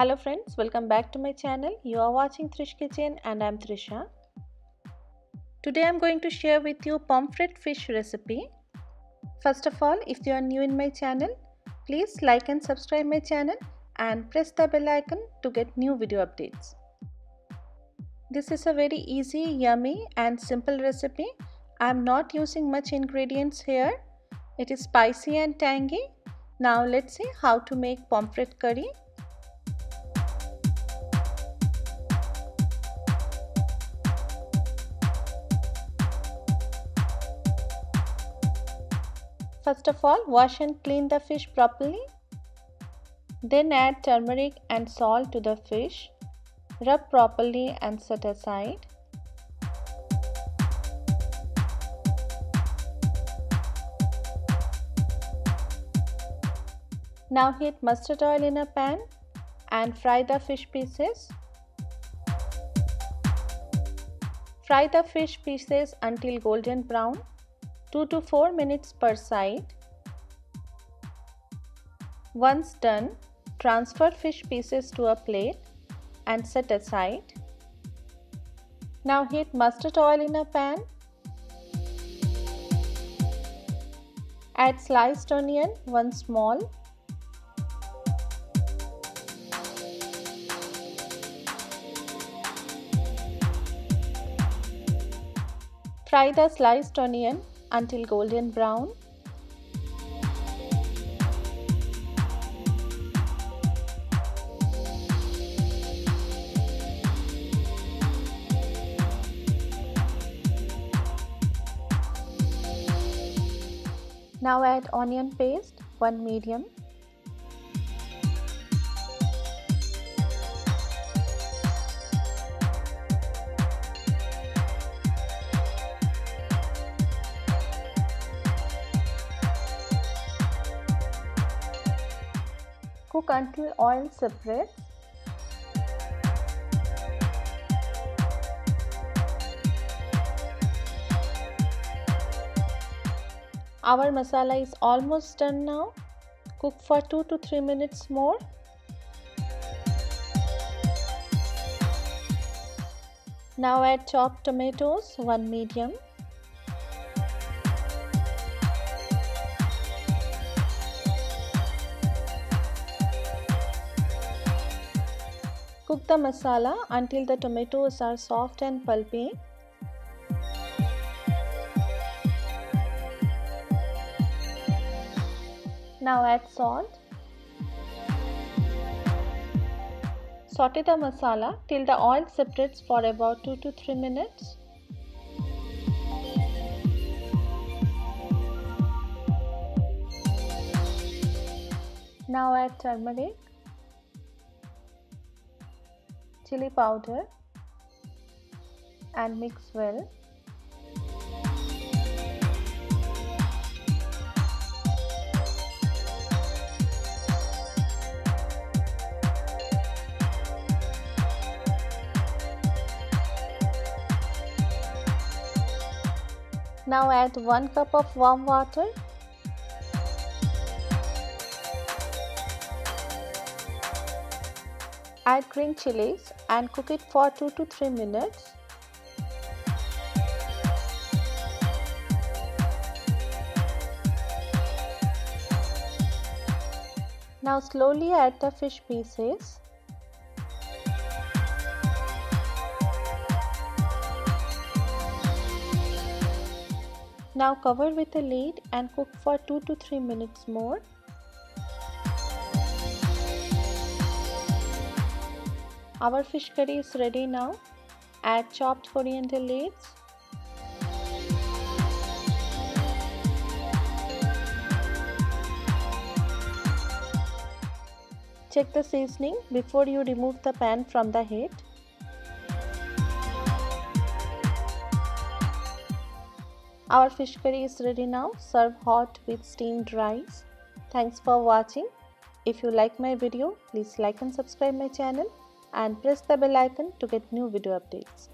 Hello friends, welcome back to my channel. You are watching Trish Kitchen and I am Trisha. Today I am going to share with you pomfret fish recipe. First of all, if you are new in my channel, please like and subscribe my channel and press the bell icon to get new video updates. This is a very easy, yummy and simple recipe. I am not using much ingredients here. It is spicy and tangy. Now let's see how to make pomfret curry. First of all, wash and clean the fish properly. Then add turmeric and salt to the fish. Rub properly and set aside. Now heat mustard oil in a pan and fry the fish pieces. Fry the fish pieces until golden brown. 2 to 4 minutes per side. Once done, transfer fish pieces to a plate and set aside. Now heat mustard oil in a pan. Add sliced onion, 1 small. Fry the sliced onion until golden brown. Now add onion paste, 1 medium. Cook until oil separates. Our masala is almost done now. Cook for 2 to 3 minutes more. Now add chopped tomatoes, 1 medium. Cook the masala until the tomatoes are soft and pulpy. Now add salt. Saute the masala till the oil separates for about 2 to 3 minutes. Now add turmeric, chili powder and mix well. Now add 1 cup of warm water. Add green chillies and cook it for 2 to 3 minutes. Now slowly add the fish pieces. Now cover with a lid and cook for 2 to 3 minutes more. Our fish curry is ready now. Add chopped coriander leaves. Check the seasoning before you remove the pan from the heat. Our fish curry is ready now. Serve hot with steamed rice. Thanks for watching. If you like my video, please like and subscribe my channel and press the bell icon to get new video updates.